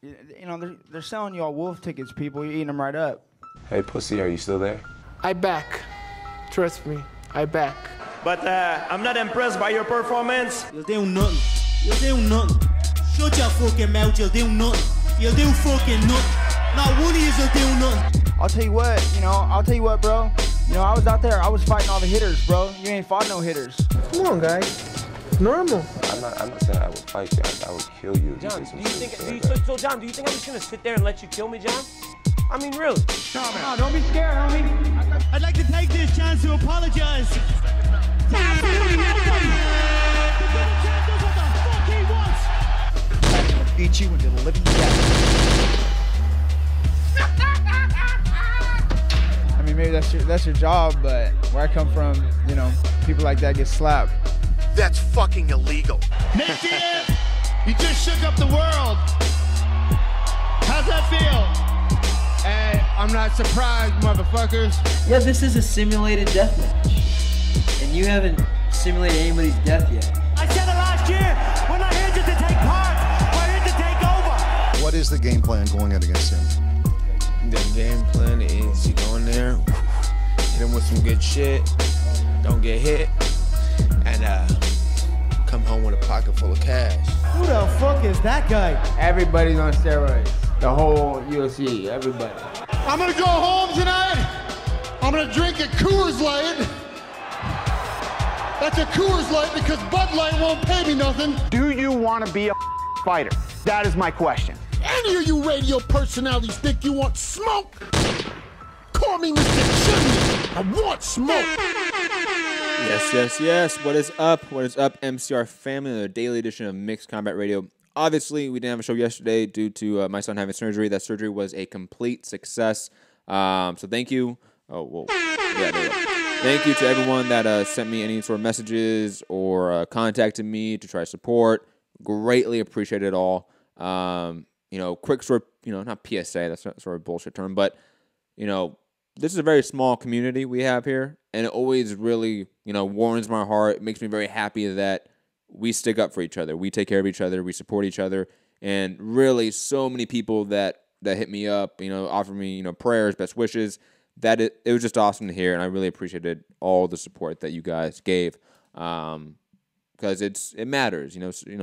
You know, they're selling y'all wolf tickets, people. You're eating them right up. Hey, pussy, are you still there? I back. Trust me, I back. But I'm not impressed by your performance. You'll do nothing. You'll do nothing. Shut your fucking mouth, you'll do nothing. You'll do fucking nothing. Not one of you will do nothing. I'll tell you what, bro. You know, I was out there, I was fighting all the hitters, bro. You ain't fought no hitters. Come on, guys. It's normal. I'm not saying I would fight you. I would kill you. John, do you think? John, do you think I'm just gonna sit there and let you kill me, John? I mean, really? No, don't be scared, homie. I'd like to take this chance to apologize to absolutely nobody. The Dillashaw does what the fuck he wants. I'm gonna beat you into the living death. I mean, maybe that's your job, but where I come from, you know, people like that get slapped. That's fucking illegal. Nick Diaz, you just shook up the world. How's that feel? Hey, I'm not surprised, motherfuckers. Yeah, this is a simulated death match. And you haven't simulated anybody's death yet. I said it last year. We're not here just to take part. We're here to take over. What is the game plan going in against him? The game plan is you go in there, hit him with some good shit, don't get hit, and come home with a pocket full of cash. Who the fuck is that guy? Everybody's on steroids. The whole UFC, everybody. I'm gonna go home tonight. I'm gonna drink a Coors Light. That's a Coors Light because Bud Light won't pay me nothing. Do you want to be a fighter? That is my question. Any of you radio personalities think you want smoke? Call me Mr. Chimney. I want smoke. Yes. What is up? What is up, MCR family? The daily edition of Mixed Combat Radio. Obviously, we didn't have a show yesterday due to my son having surgery. That surgery was a complete success. So thank you. Oh, whoa. Yeah, there you go. Thank you to everyone that sent me any sort of messages or contacted me to try to support. Greatly appreciate it all. You know, quick sort of, not PSA, that's not sort of a bullshit term, but, this is a very small community we have here, and it always really, warms my heart. It makes me very happy that we stick up for each other. We take care of each other. We support each other. And really, so many people that hit me up, offer me, prayers, best wishes, that it was just awesome to hear, and I really appreciated all the support that you guys gave, because it matters,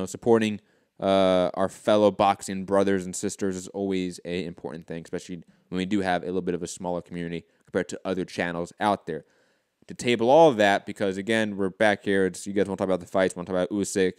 supporting our fellow boxing brothers and sisters is always an important thing, especially when we do have a little bit of a smaller community compared to other channels out there. To table all of that, because again, we're back here. You guys want to talk about the fights, want to talk about Usyk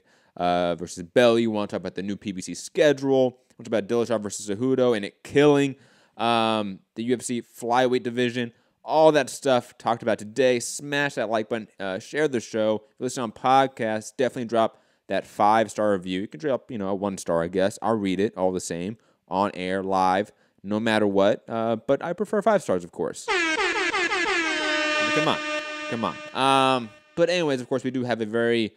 versus Bellew, you want to talk about the new PBC schedule, want to talk about Dillashaw versus Cejudo and it killing the UFC flyweight division, all that stuff talked about today. Smash that like button, share the show. If you listen on podcasts, definitely drop that 5-star review. You can drop, a 1-star, I guess. I'll read it all the same, on air, live, no matter what. But I prefer 5 stars, of course. Come on. But anyways, of course, we do have a very,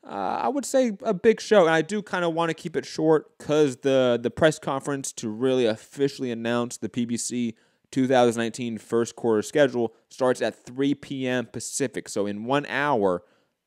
I would say, a big show. And I do kind of want to keep it short because the press conference to really officially announce the PBC 2019 first quarter schedule starts at 3 p.m. Pacific. So in 1 hour,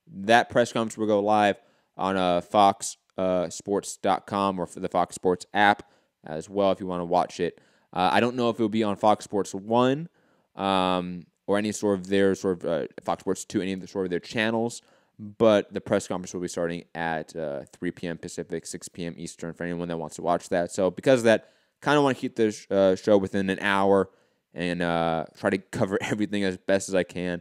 that press conference will go live on foxsports.com or for the Fox Sports app as well if you want to watch it. I don't know if it will be on Fox Sports 1 or any sort of their Fox Sports 2, any of the sort of their channels, but the press conference will be starting at 3 p.m. Pacific, 6 p.m. Eastern for anyone that wants to watch that. So because of that, kind of want to keep this show within an hour and try to cover everything as best as I can.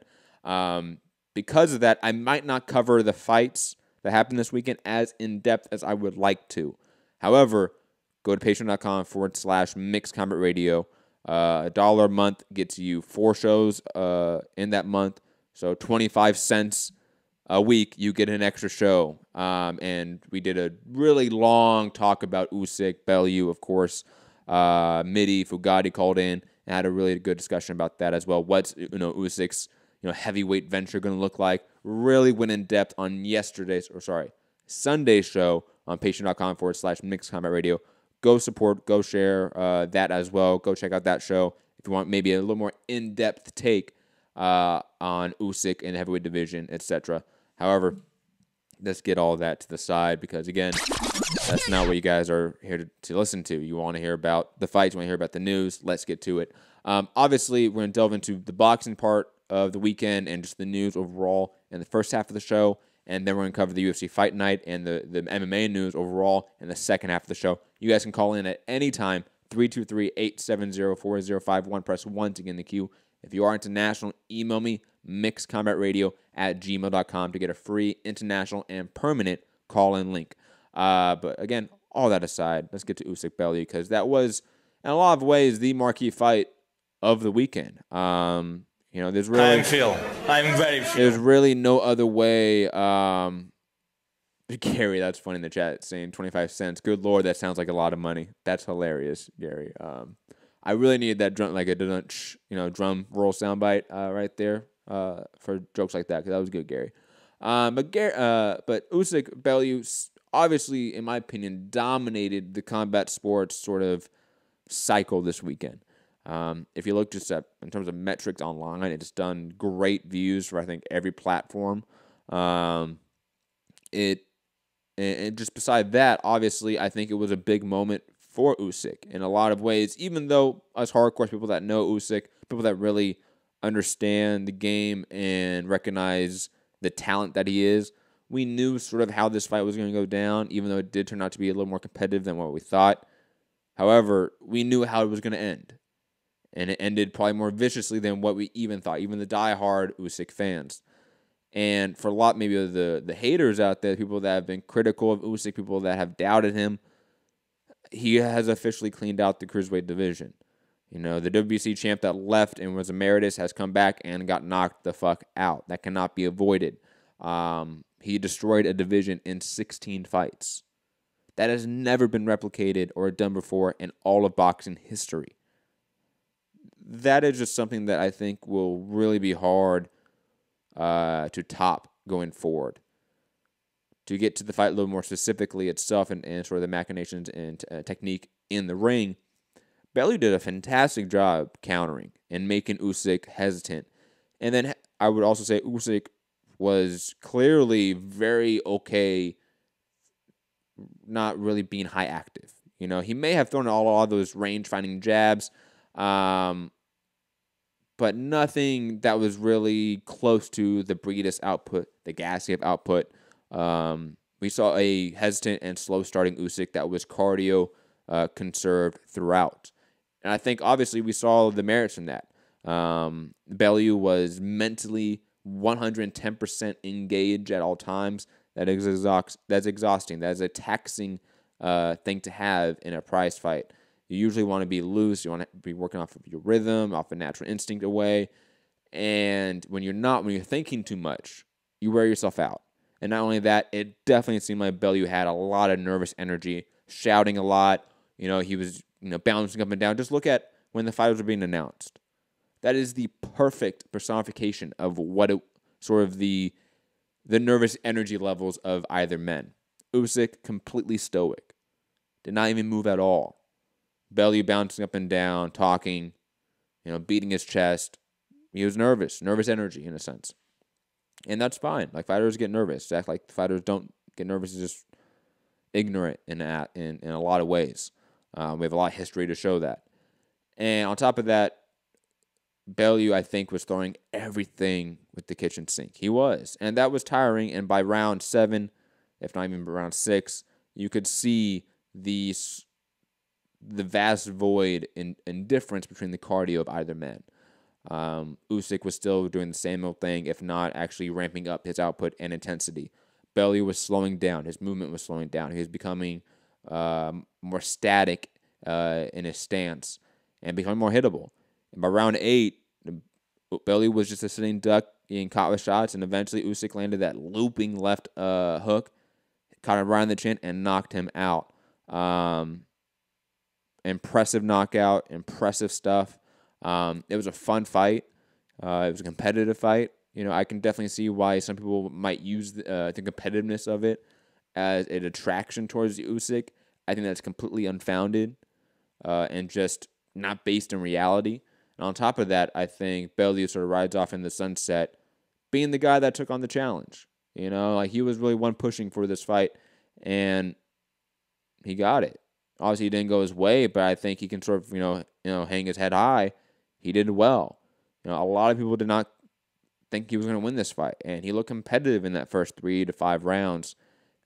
Because of that, I might not cover the fights that happened this weekend as in-depth as I would like to. However, go to patreon.com/Mixed Combat Radio. $1 a month gets you 4 shows in that month. So 25 cents a week, you get an extra show. And we did a really long talk about Usyk, Bellew, of course. Midi, Fugati called in and had a really good discussion about that as well. What's Usyk's heavyweight venture going to look like? Really went in depth on Sunday's show on patreon.com/Mixed Combat Radio. Go support, go share that as well. Go check out that show if you want maybe a little more in-depth take on Usyk and the heavyweight division, etc. However, let's get all that to the side because, again, that's not what you guys are here to listen to. You want to hear about the fights, you want to hear about the news. Let's get to it. Obviously, we're going to delve into the boxing part of the weekend and just the news overall in the first half of the show, and then we're going to cover the UFC Fight Night and the MMA news overall in the second half of the show. You guys can call in at any time, 323-870-4051. Press 1 to get in the queue. If you are international, email me, mixedcombatradio@gmail.com to get a free international and permanent call-in link. But again, all that aside, let's get to Usyk Bellew because that was, in a lot of ways, the marquee fight of the weekend. There's really there's really no other way. Gary, that's funny in the chat saying 25 cents. Good Lord, that sounds like a lot of money. That's hilarious, Gary. I really needed that drum, like a drum roll soundbite right there for jokes like that because that was good, Gary. But Usyk Bellew obviously, in my opinion, dominated the combat sports sort of cycle this weekend. If you look just at in terms of metrics online, it's done great views for I think every platform. And just beside that, obviously, I think it was a big moment for Usyk in a lot of ways. Even though us hardcore people that know Usyk, people that really understand the game and recognize the talent that he is, we knew sort of how this fight was going to go down. Even though it did turn out to be a little more competitive than what we thought. However, we knew how it was going to end. And it ended probably more viciously than what we even thought, even the diehard Usyk fans. And for a lot maybe of the haters out there, people that have been critical of Usyk, people that have doubted him, he has officially cleaned out the cruiserweight division. The WBC champ that left and was emeritus has come back and got knocked the fuck out. That cannot be avoided. He destroyed a division in 16 fights. That has never been replicated or done before in all of boxing history. That is just something that I think will really be hard to top going forward. To get to the fight a little more specifically itself and sort of the machinations and technique in the ring, Bellew did a fantastic job countering and making Usyk hesitant. And then I would also say Usyk was clearly very okay not really being high active. He may have thrown all of those range-finding jabs, but nothing that was really close to the Breedis output, the Gassiev output. We saw a hesitant and slow-starting Usyk that was cardio conserved throughout. And I think, obviously, we saw the merits in that. Bellew was mentally 110% engaged at all times. That's exhausting. That is a taxing thing to have in a prize fight. You usually want to be loose. You want to be working off of your rhythm, off a natural instinct away. And when you're thinking too much, you wear yourself out. And not only that, it definitely seemed like Bellew had a lot of nervous energy, shouting a lot. He was bouncing up and down. Just look at when the fighters were being announced. That is the perfect personification of what sort of the nervous energy levels of either men. Usyk completely stoic, did not even move at all. Bellew bouncing up and down, talking, beating his chest. He was nervous energy in a sense. And that's fine. Like, fighters get nervous. To act like fighters don't get nervous is just ignorant in a lot of ways. We have a lot of history to show that. And on top of that, Bellew, I think, was throwing everything with the kitchen sink. He was. And that was tiring. And by round 7, if not even round 6, you could see the vast void in difference between the cardio of either man. Usyk was still doing the same old thing, if not actually ramping up his output and intensity. Bellew was slowing down. His movement was slowing down. He was becoming more static in his stance and becoming more hittable. And by round 8, Bellew was just a sitting duck getting caught with shots, and eventually Usyk landed that looping left hook, caught him right in the chin, and knocked him out. Impressive knockout, impressive stuff. It was a fun fight. It was a competitive fight. I can definitely see why some people might use the competitiveness of it as an attraction towards Usyk. I think that's completely unfounded and just not based in reality. And on top of that, I think Bellew sort of rides off in the sunset, being the guy that took on the challenge. You know, like he was really one pushing for this fight, and he got it. Obviously, he didn't go his way, but I think he can sort of, hang his head high. He did well. You know, a lot of people did not think he was going to win this fight, and he looked competitive in that first 3 to 5 rounds,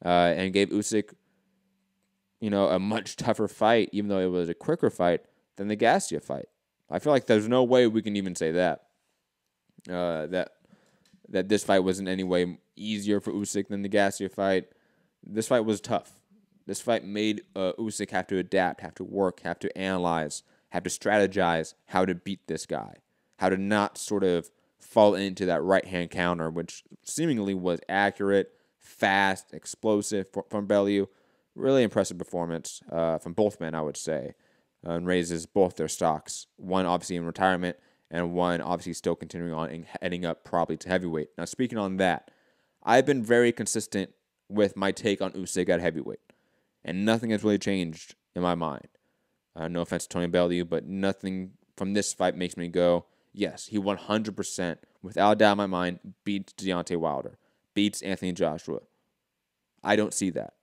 and gave Usyk, a much tougher fight, even though it was a quicker fight than the Garcia fight. I feel like there's no way we can even say that this fight was in any way easier for Usyk than the Garcia fight. This fight was tough. This fight made Usyk have to adapt, have to work, have to analyze, have to strategize how to beat this guy, how to not sort of fall into that right-hand counter, which seemingly was accurate, fast, explosive from Bellew. Really impressive performance from both men, I would say, and raises both their stocks. One obviously in retirement, and one obviously still continuing on and heading up probably to heavyweight. Now, speaking on that, I've been very consistent with my take on Usyk at heavyweight, and nothing has really changed in my mind. No offense to Tony Bellew, but nothing from this fight makes me go, yes, he 100%, without a doubt in my mind, beats Deontay Wilder, beats Anthony Joshua. I don't see that.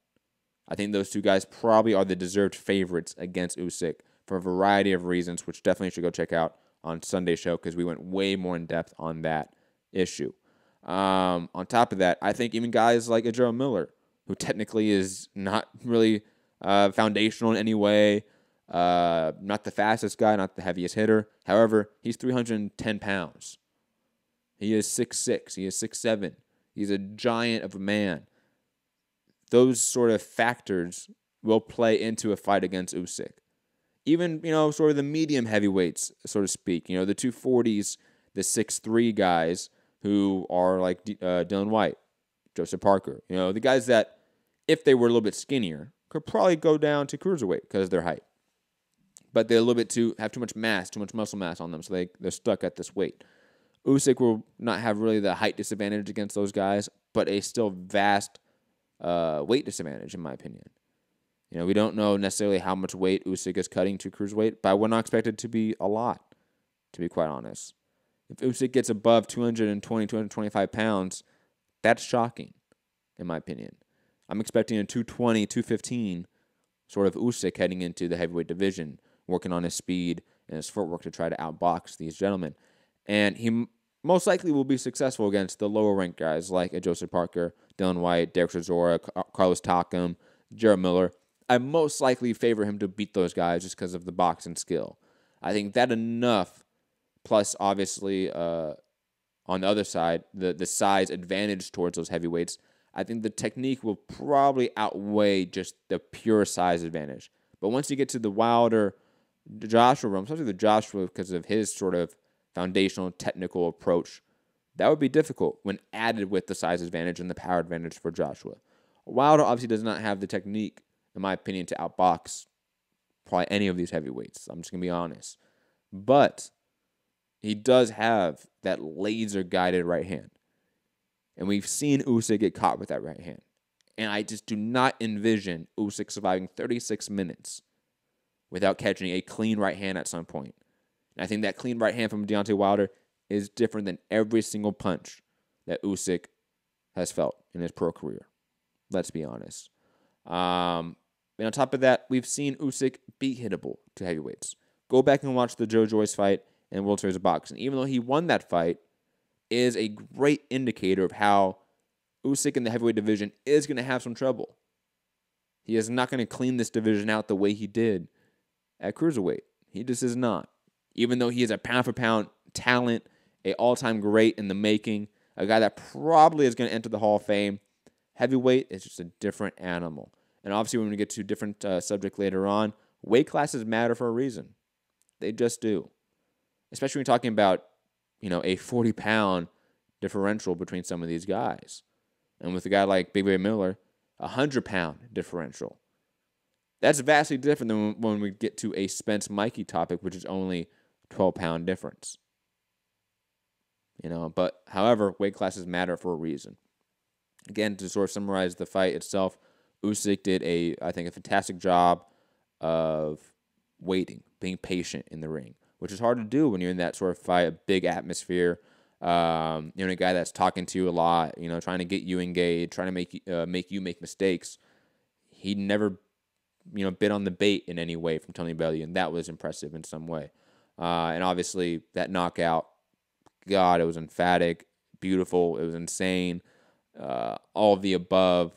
I think those two guys probably are the deserved favorites against Usyk for a variety of reasons, which definitely should go check out on Sunday's show because we went way more in depth on that issue. On top of that, I think even guys like Joe Miller, who technically is not really foundational in any way, not the fastest guy, not the heaviest hitter. However, he's 310 pounds. He is 6'6", he is 6'7". He's a giant of a man. Those sort of factors will play into a fight against Usyk. Even, sort of the medium heavyweights, so to speak. The 240s, the 6'3" guys who are like Dylan White, Joseph Parker. The guys that, if they were a little bit skinnier, could probably go down to cruiserweight because of their height. But they're a little bit have too much mass, too much muscle mass on them, so they're stuck at this weight. Usyk will not have really the height disadvantage against those guys, but a still vast weight disadvantage, in my opinion. We don't know necessarily how much weight Usyk is cutting to cruiserweight, but I would not expect it to be a lot, to be quite honest. If Usyk gets above 220, 225 pounds, that's shocking, in my opinion. I'm expecting a 220, 215 sort of Usyk heading into the heavyweight division, working on his speed and his footwork to try to outbox these gentlemen. And he most likely will be successful against the lower-ranked guys like a Joseph Parker, Dylan White, Derek Chisora, Carlos Takam, Jared Miller. I most likely favor him to beat those guys just because of the boxing skill. I think that enough, plus obviously on the other side, the size advantage towards those heavyweights, I think the technique will probably outweigh just the pure size advantage. But once you get to the Wilder, Joshua realm, especially the Joshua because of his sort of foundational technical approach, that would be difficult when added with the size advantage and the power advantage for Joshua. Wilder obviously does not have the technique, in my opinion, to outbox probably any of these heavyweights. I'm just going to be honest. But he does have that laser-guided right hand. And we've seen Usyk get caught with that right hand. And I just do not envision Usyk surviving 36 minutes without catching a clean right hand at some point. And I think that clean right hand from Deontay Wilder is different than every single punch that Usyk has felt in his pro career. Let's be honest. And on top of that, we've seen Usyk be hittable to heavyweights. Go back and watch the Joe Joyce fight and World Series of Boxing. Even though he won that fight, is a great indicator of how Usyk in the heavyweight division is going to have some trouble. He is not going to clean this division out the way he did at cruiserweight. He just is not. Even though he is a pound-for-pound talent, an all-time great in the making, a guy that probably is going to enter the Hall of Fame, heavyweight is just a different animal. And obviously when we get to different subject later on, weight classes matter for a reason. They just do. Especially when you're talking about, a 40-pound differential between some of these guys. And with a guy like Big Ray Miller, a 100-pound differential. That's vastly different than when we get to a Spence Mikey topic, which is only 12-pound difference. But however, weight classes matter for a reason. Again, to sort of summarize the fight itself, Usyk did I think a fantastic job of waiting, being patient in the ring, which is hard to do when you're in that sort of fight, a big atmosphere, A guy that's talking to you a lot, trying to get you engaged, trying to make you make mistakes. He never, bit on the bait in any way from Tony Bellew, and that was impressive in some way. And obviously that knockout, God, it was emphatic, beautiful, it was insane, all of the above.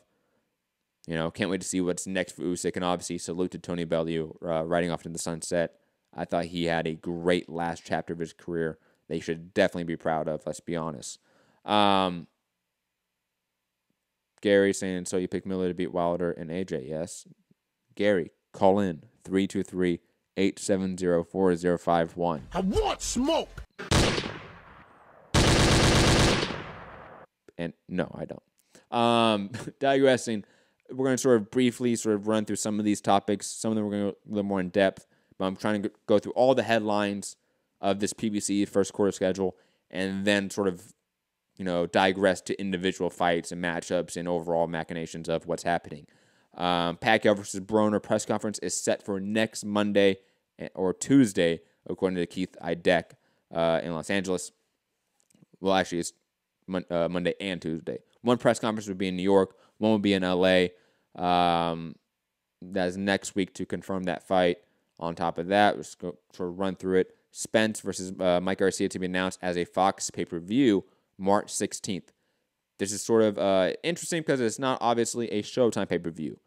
Can't wait to see what's next for Usyk, and obviously salute to Tony Bellew, riding off into the sunset. I thought he had a great last chapter of his career that he should definitely be proud of, let's be honest. Gary saying, so you picked Miller to beat Wilder and AJ, yes. Gary, call in, 323-870-4051. I want smoke! And no, I don't. Digressing, we're going to sort of briefly run through some of these topics. Some of them we're going to go a little more in depth, but I'm trying to go through all the headlines of this PBC first quarter schedule and then sort of, digress to individual fights and matchups and overall machinations of what's happening. Pacquiao versus Broner press conference is set for next Monday or Tuesday, according to Keith Idek in Los Angeles. Well, actually, it's Monday and Tuesday. One press conference would be in New York. One would be in L.A. That's next week to confirm that fight. On top of that, we'll just go sort of run through it. Spence versus Mike Garcia to be announced as a Fox pay-per-view March 16th. This is sort of interesting because it's not obviously a Showtime pay-per-view.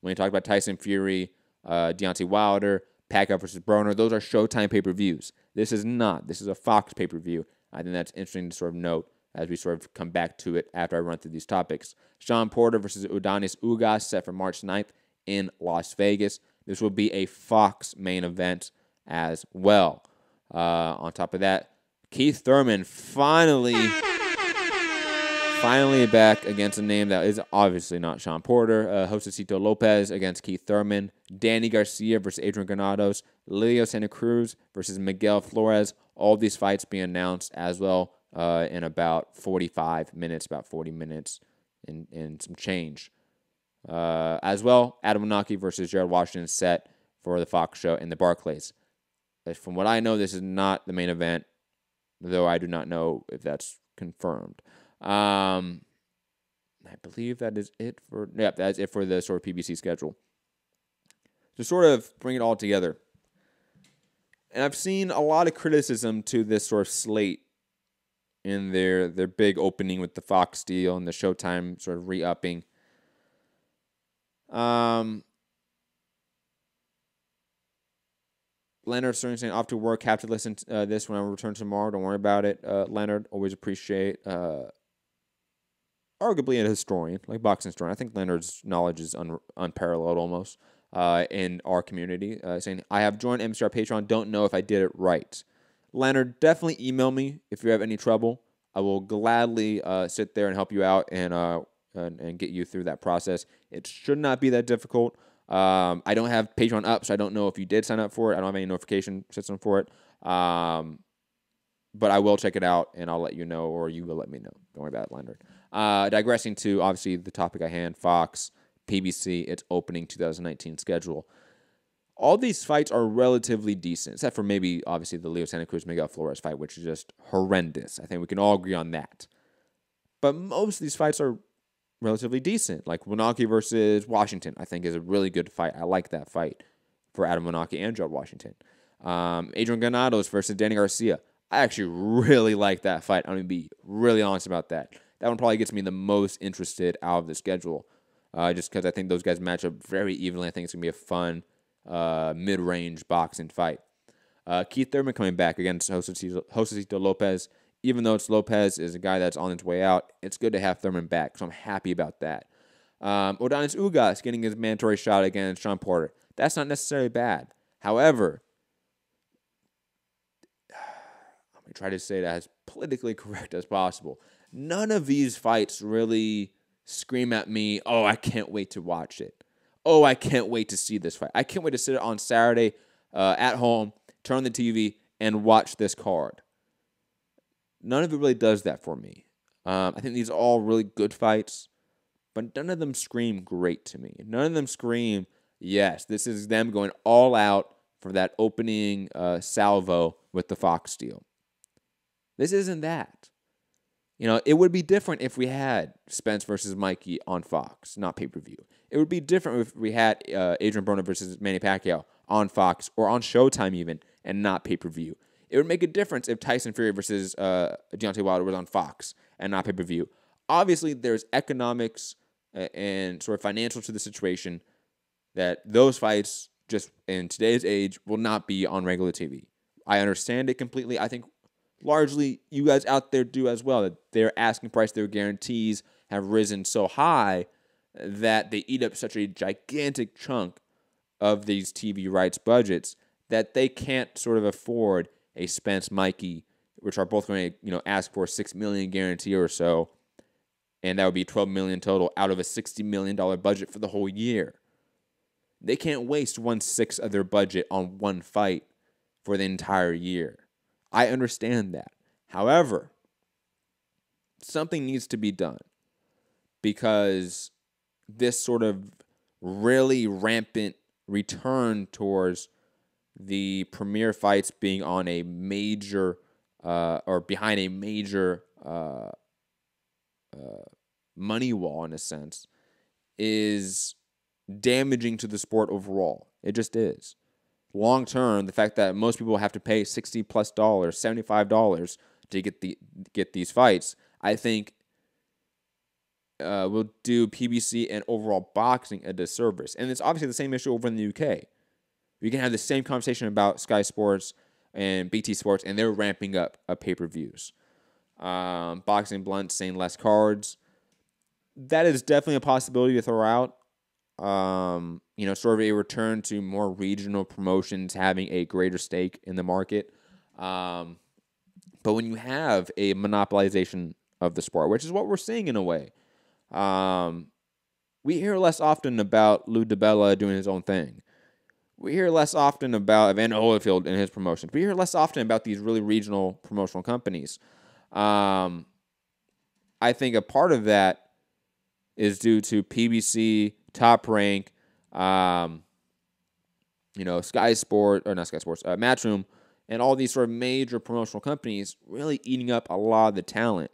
When you talk about Tyson Fury, Deontay Wilder, Pacquiao versus Broner, those are Showtime pay-per-views. This is not. This is a Fox pay-per-view. I think that's interesting to sort of note as we sort of come back to it after I run through these topics. Sean Porter versus Udonis Ugas set for March 9th in Las Vegas. This will be a Fox main event as well. On top of that, Keith Thurman finally back against a name that is obviously not Sean Porter. Josecito Lopez against Keith Thurman. Danny Garcia versus Adrian Granados. Leo Santa Cruz versus Miguel Flores. All these fights being announced as well in about 45 minutes, about 40 minutes and some change. As well, Adam Wanaki versus Jared Washington set for the Fox show in the Barclays. From what I know, this is not the main event, though I do not know if that's confirmed. I believe that is it for... Yeah, that's it for the sort of PBC schedule. To sort of bring it all together. And I've seen a lot of criticism to this sort of slate in their big opening with the Fox deal and the Showtime sort of re-upping. Leonard Sterling saying, off to work, have to listen to this when I return tomorrow. Don't worry about it. Leonard, always appreciate. Arguably a historian, like boxing historian. I think Leonard's knowledge is unparalleled almost in our community. Saying, I have joined MCR Patreon. Don't know if I did it right. Leonard, definitely email me if you have any trouble. I will gladly sit there and help you out and get you through that process. It should not be that difficult. I don't have Patreon up, so I don't know if you did sign up for it. I don't have any notification system for it. But I will check it out, and I'll let you know, or you will let me know. Don't worry about it, Leonard. Digressing to, obviously, the topic at hand, Fox, PBC, its opening 2019 schedule. All these fights are relatively decent, except for maybe, obviously, the Leo Santa Cruz-Miguel Flores fight, which is just horrendous. I think we can all agree on that. But most of these fights are relatively decent. Like Wanaki versus Washington, I think, is a really good fight. I like that fight for Adam Wanaki and Gerald Washington. Adrian Granados versus Danny Garcia. I actually really like that fight. I'm going to be really honest about that. That one probably gets me the most interested out of the schedule, just because I think those guys match up very evenly. I think it's going to be a fun mid-range boxing fight. Keith Thurman coming back against Josecito Lopez. Even though it's Lopez is a guy that's on his way out, it's good to have Thurman back, so I'm happy about that. Udonis Ugas getting his mandatory shot against Sean Porter. That's not necessarily bad. However, I'm going to try to say that as politically correct as possible. None of these fights really scream at me, oh, I can't wait to watch it. Oh, I can't wait to see this fight. I can't wait to sit on Saturday at home, turn on the TV, and watch this card. None of it really does that for me. I think these are all really good fights, but none of them scream great to me. None of them scream, yes, this is them going all out for that opening salvo with the Fox deal. This isn't that. It would be different if we had Spence versus Mikey on Fox, not pay-per-view. It would be different if we had Adrian Broner versus Manny Pacquiao on Fox or on Showtime even, and not pay-per-view. It would make a difference if Tyson Fury versus Deontay Wilder was on Fox and not pay-per-view. Obviously, there's economics and sort of financial to the situation that those fights, just in today's age, will not be on regular TV. I understand it completely. I think largely you guys out there do as well, that their asking price, their guarantees have risen so high that they eat up such a gigantic chunk of these TV rights budgets that they can't sort of afford a Spence Mikey, which are both going to ask for a $6 million guarantee or so, and that would be $12 million total out of a $60 million budget for the whole year. They can't waste 1/6 of their budget on one fight for the entire year. I understand that. However, something needs to be done because this sort of really rampant return towards the premier fights being on a major or behind a major money wall, in a sense, is damaging to the sport overall. It just is. Long term, the fact that most people have to pay $60+ $75 to get these fights, I think will do PBC and overall boxing a disservice. And it's obviously the same issue over in the UK. We can have the same conversation about Sky Sports and BT Sports, and they're ramping up pay-per-views. Boxing Blunt saying less cards. That is definitely a possibility to throw out. Sort of a return to more regional promotions having a greater stake in the market. But when you have a monopolization of the sport, which is what we're seeing in a way, we hear less often about Lou DiBella doing his own thing. We hear less often about Evander Holyfield and his promotions. We hear less often about these really regional promotional companies. I think a part of that is due to PBC, Top Rank, Sky Sport, or not Sky Sports, Matchroom, and all these sort of major promotional companies really eating up a lot of the talent.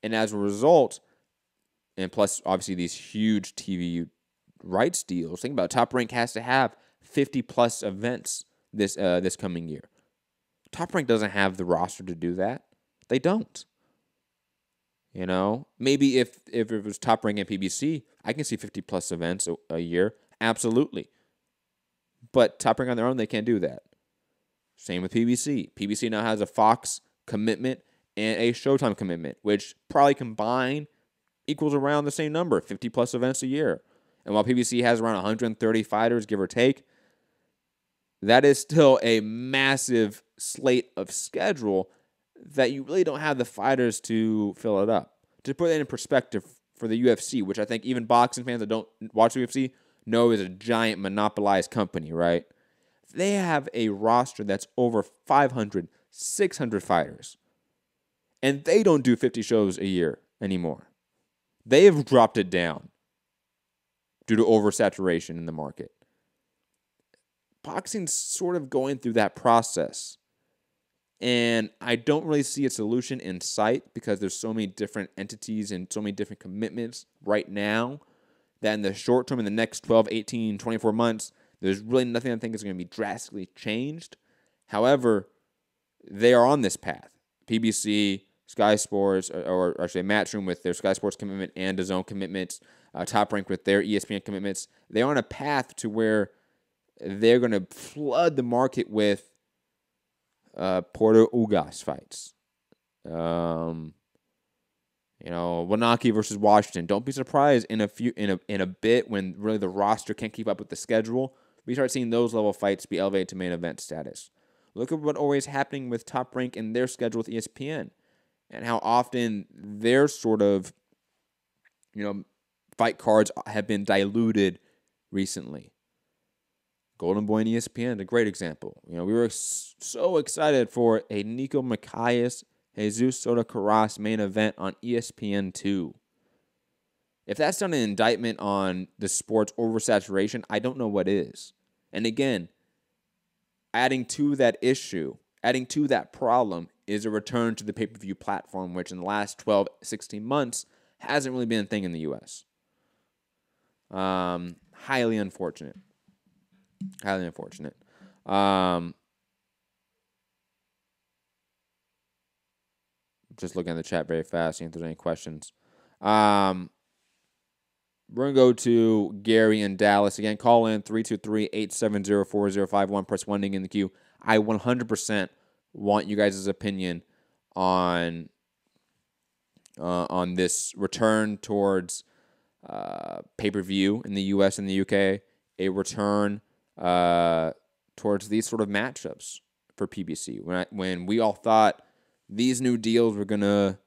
And as a result, and plus obviously these huge TV rights deals, think about it, Top Rank has to have 50+ events this coming year. Top Rank doesn't have the roster to do that. They don't. Maybe if it was Top Rank and PBC, I can see 50+ events a year. Absolutely. But Top Rank on their own, they can't do that. Same with PBC. PBC now has a Fox commitment and a Showtime commitment, which probably combined equals around the same number, 50+ events a year. And while PBC has around 130 fighters, give or take, that is still a massive slate of schedule that you really don't have the fighters to fill it up. To put that in perspective for the UFC, which I think even boxing fans that don't watch the UFC know is a giant monopolized company, right? They have a roster that's over 500, 600 fighters. And they don't do 50 shows a year anymore. They have dropped it down due to oversaturation in the market. Boxing's sort of going through that process. And I don't really see a solution in sight because there's so many different entities and so many different commitments right now that in the short term, in the next 12, 18, 24 months, there's really nothing I think is going to be drastically changed. However, they are on this path. PBC, Sky Sports, or actually Matchroom with their Sky Sports commitment and DAZN commitments, Top Rank with their ESPN commitments, they're on a path to where they're going to flood the market with Porter Ugas fights. Wanaki versus Washington. Don't be surprised in a bit when really the roster can't keep up with the schedule. We start seeing those level fights be elevated to main event status. Look at what always happening with Top Rank in their schedule with ESPN, and how often their sort of fight cards have been diluted recently. Golden Boy and ESPN, a great example. We were so excited for a Nico Macias, Jesus Soto Karass main event on ESPN2. If that's not an indictment on the sport's oversaturation, I don't know what is. And again, adding to that issue, adding to that problem, is a return to the pay-per-view platform, which in the last 12, 16 months hasn't really been a thing in the U.S. Highly unfortunate. Highly unfortunate. Just looking at the chat very fast, seeing if there's any questions. We're going to go to Gary in Dallas. Again, call in 323-870-4051. Press 1 to get in the queue. I 100% want you guys' opinion on this return towards pay-per-view in the U.S. and the U.K., a return towards these sort of matchups for PBC. When we all thought these new deals were going to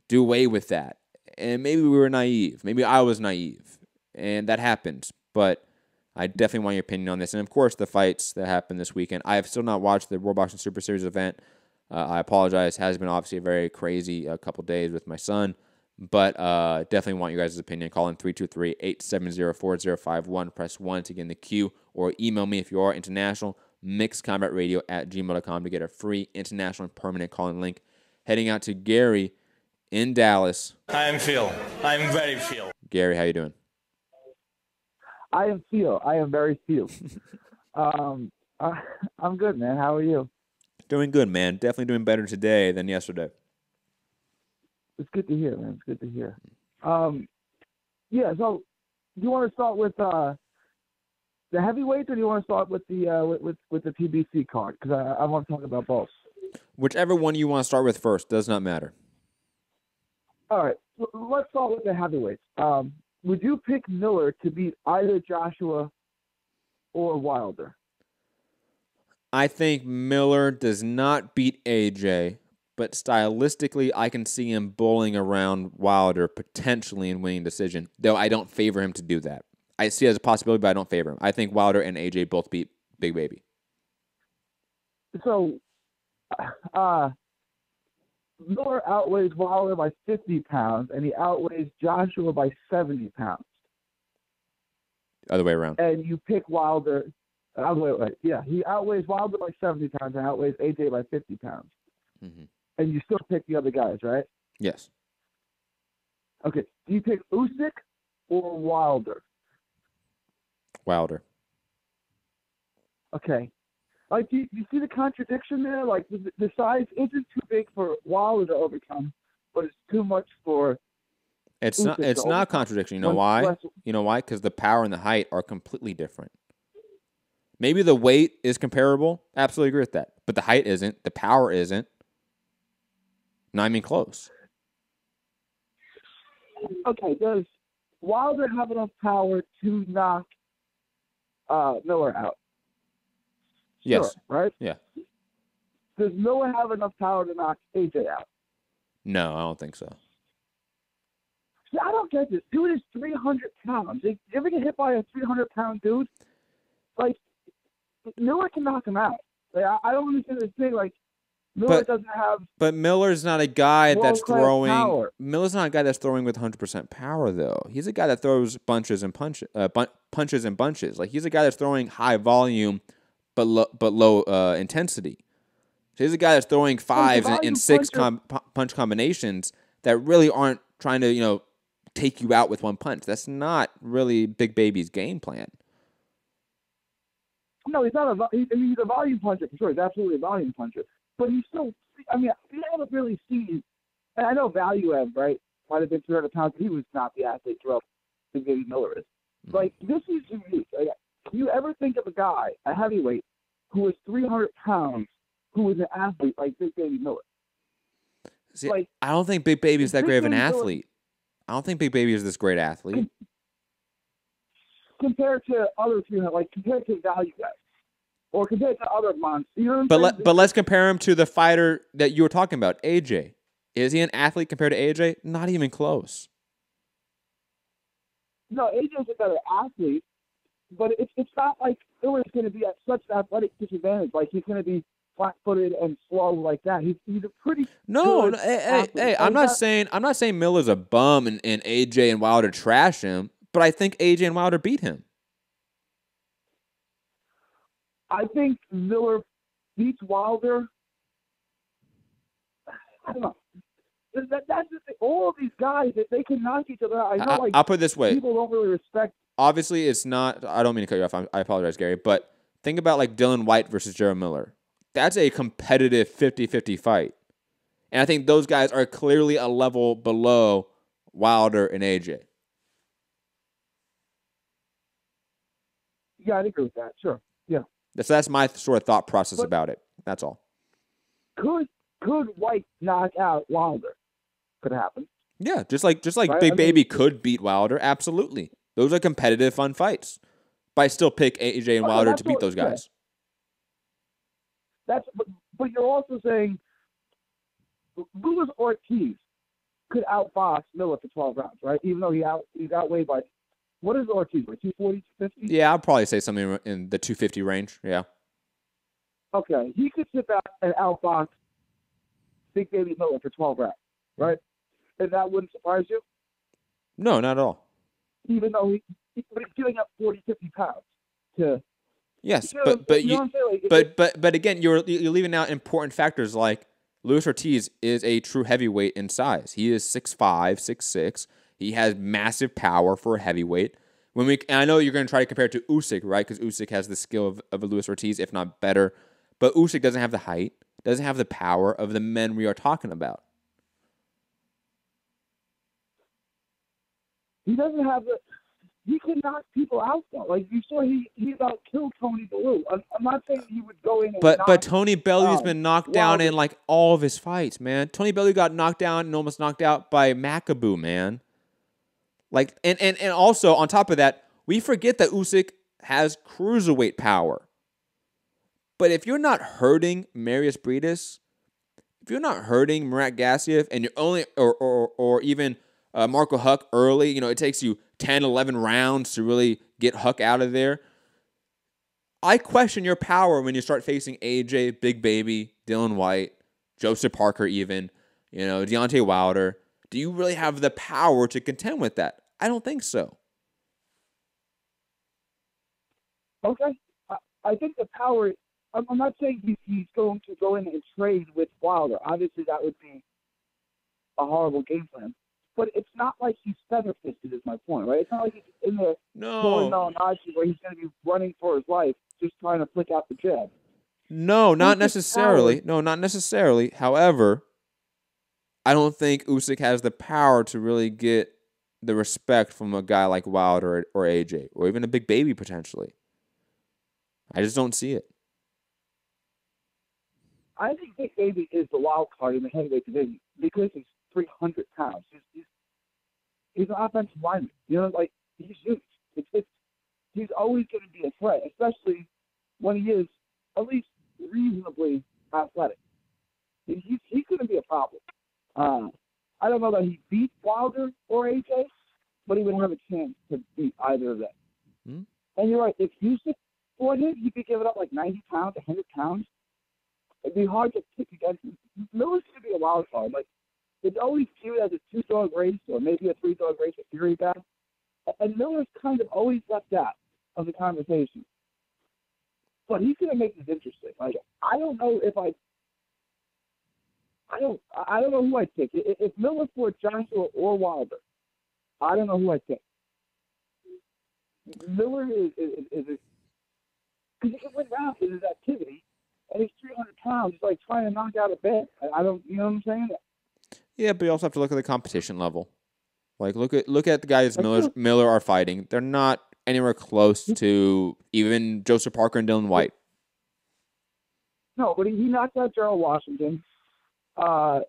do away with that. And maybe we were naive. Maybe I was naive. And that happens. But I definitely want your opinion on this. And, of course, the fights that happened this weekend. I have still not watched the World Boxing Super Series event. I apologize. It has been obviously a very crazy couple days with my son. But definitely want you guys' opinion. Call in 323-870-4051. Press 1 to get in the queue. Or email me if you are international. mixedcombatradio@gmail.com to get a free international and permanent calling link. Heading out to Gary in Dallas. I'm Phil. I'm very Phil. Gary, how you doing? I am Phil. I am very Phil. I'm good, man. How are you? Doing good, man. Definitely doing better today than yesterday. It's good to hear, man. It's good to hear. Yeah. So, do you want to start with the heavyweights, or do you want to start with the with the PBC card? Because I want to talk about both. Whichever one you want to start with first does not matter. All right. Let's start with the heavyweights. Would you pick Miller to beat either Joshua or Wilder? I think Miller does not beat AJ, but stylistically, I can see him bowling around Wilder potentially in winning decision, though I don't favor him to do that. I see it as a possibility, but I don't favor him. I think Wilder and AJ both beat Big Baby. So, Miller outweighs Wilder by 50 pounds, and he outweighs Joshua by 70 pounds. Other way around. And you pick Wilder. Yeah, he outweighs Wilder by 70 pounds and outweighs AJ by 50 pounds. Mm-hmm. And you still pick the other guys, right? Yes. Okay. Do you pick Usyk or Wilder? Wilder. Okay. Like, do you see the contradiction there? Like, the size isn't too big for Wilder to overcome, but it's too much for It's Usyk not. It's not a contradiction. You know why? You know why? Because the power and the height are completely different. Maybe the weight is comparable. Absolutely agree with that. But the height isn't. The power isn't. Not even close. Okay. Does Wilder have enough power to knock Miller out? Yes. Sure, right? Yeah. Does Miller have enough power to knock AJ out? No, I don't think so. See, I don't get this. Dude is 300 pounds. You ever get hit by a 300-pound dude? Like, Miller can knock him out. Like, I don't understand this thing. Like, Miller doesn't have. But Miller's not a guy that's throwing. Power. Miller's not a guy that's throwing with 100% power, though. He's a guy that throws punches and bunches. Like, he's a guy that's throwing high volume, but low intensity. So he's a guy that's throwing fives and six punch combinations that really aren't trying to take you out with one punch. That's not really Big Baby's game plan. No, he's not he's a volume puncher for sure. He's absolutely a volume puncher. But he's still, we haven't really seen, and I know Bellew, right, might have been 300 pounds, but he was not the athlete throughout Big Baby Miller is. Like, this is unique. Like, can you ever think of a guy, a heavyweight, who was 300 pounds, who was an athlete like Big Baby Miller? See, like, I don't think Big Baby is that great of an athlete. I don't think Big Baby is this great athlete. Compared to other 300, like compared to Bellew guys, or compared to other monsters. You know what I'm saying? But let's compare him to the fighter that you were talking about, AJ. Is he an athlete compared to AJ? Not even close. No, AJ's a better athlete, but it's not like Miller's going to be at such an athletic disadvantage. Like, he's going to be flat-footed and slow like that. He's a pretty good athlete. Hey, I'm not saying Miller's a bum and AJ and Wilder trash him, but I think AJ and Wilder beat him. I think Miller beats Wilder I don't know. That's the thing. All of these guys, they can knock each other out. I know, I'll put it this way. People don't really respect. Obviously, it's not. I don't mean to cut you off. I apologize, Gary. But think about like Dylan White versus Jared Miller. That's a competitive 50-50 fight. And I think those guys are clearly a level below Wilder and AJ. Yeah, I'd agree with that. Sure. Yeah. That's my sort of thought process about it. That's all. Could White knock out Wilder? Could happen. Yeah, just like Right? Big Baby could beat Wilder. Absolutely. Those are competitive, fun fights. But I still pick AJ and Wilder to beat those guys. But you're also saying Luis Ortiz could outbox Miller for 12 rounds, right? Even though he's outweighed by, what is Ortiz, like 240, 250? Yeah, I'd probably say something in the 250 range. Yeah. Okay, he could sit back and outbox Big Baby Miller for 12 rounds, right? And that wouldn't surprise you? No, not at all. Even though he's giving up 40, 50 pounds to... Yes, you know, but again, you're leaving out important factors like Luis Ortiz is a true heavyweight in size. He is 6'5", 6'6". He has massive power for a heavyweight. And I know you're going to try to compare it to Usyk, right? Because Usyk has the skill of a Luis Ortiz, if not better. But Usyk doesn't have the height, doesn't have the power of the men we are talking about. He doesn't have the... He can knock people out, though. Like, you saw he about killed Tony Bellew. I'm not saying he would go in and But Tony Bellew's been knocked down Wilder. in, like, all of his fights, man. Tony Bellew got knocked down and almost knocked out by Macaboo, man. Like, and also, on top of that, we forget that Usyk has cruiserweight power. But if you're not hurting Marius Briedis, if you're not hurting Murat Gassiev, and you're only, or even Marco Huck early, it takes you 10, 11 rounds to really get Huck out of there. I question your power when you start facing AJ, Big Baby, Dylan White, Joseph Parker even, Deontay Wilder. Do you really have the power to contend with that? I don't think so. Okay. I think the power... I'm not saying he's going to go in and trade with Wilder. Obviously, that would be a horrible game plan. But it's not like he's feather-fisted, is my point, right? It's not like he's in the Nazi where he's going to be running for his life, just trying to flick out the jab. No, not necessarily. No, not necessarily. However, I don't think Usyk has the power to really get the respect from a guy like Wilder or AJ, or even a Big Baby potentially. I just don't see it. I think Big Baby is the wild card in the heavyweight division because he's 300 pounds. He's an offensive lineman. He's huge. He's always going to be a threat, especially when he is at least reasonably athletic. He's going to be a problem. I don't know that he beat Wilder or AJ, but he would have a chance to beat either of them. Hmm? And you're right. If Usyk fought him, he could give it up like 90 pounds, 100 pounds. It'd be hard to pick against him. Miller's going to be a wild card. Like, it's always viewed as a 2-dog race or maybe a 3-dog race with Fury guy. And Miller's kind of always left out of the conversation. But he's going to make this interesting. Like, I don't know if I don't know who I'd pick. If Miller fought Joshua or Wilder, I don't know who I'd pick. Miller is because he can win rounds with his activity, and he's 300 pounds. He's like trying to knock out a bed. I don't, you know what I'm saying? Yeah, but you also have to look at the competition level. Like, look at the guys Miller are fighting. They're not anywhere close to even Joseph Parker and Dylan White. No, but he knocked out Gerald Washington. Duhaupas?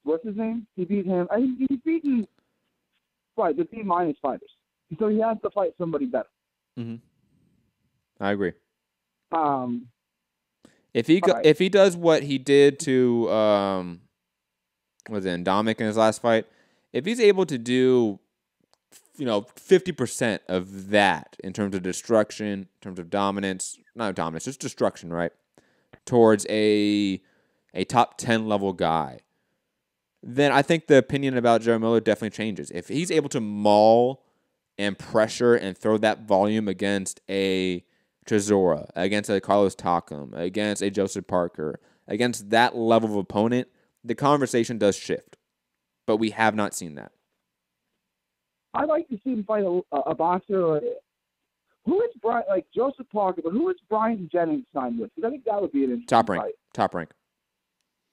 What's his name? He beat him. He's beaten the B- fighters. So he has to fight somebody better. Mm-hmm. I agree. If he does what he did to was it Dominic in his last fight, if he's able to do 50% of that in terms of destruction, in terms of dominance, not dominance, just destruction, right? Towards a top 10 level guy, then I think the opinion about Jared Miller definitely changes. If he's able to maul and pressure and throw that volume against a Chisora, against a Carlos Takam, against a Joseph Parker, against that level of opponent, the conversation does shift. But we have not seen that. I'd like to see him fight a boxer. Or, who is Brian, like Joseph Parker, but who is Brian Jennings signed with? Because I think that would be an interesting fight. Top rank.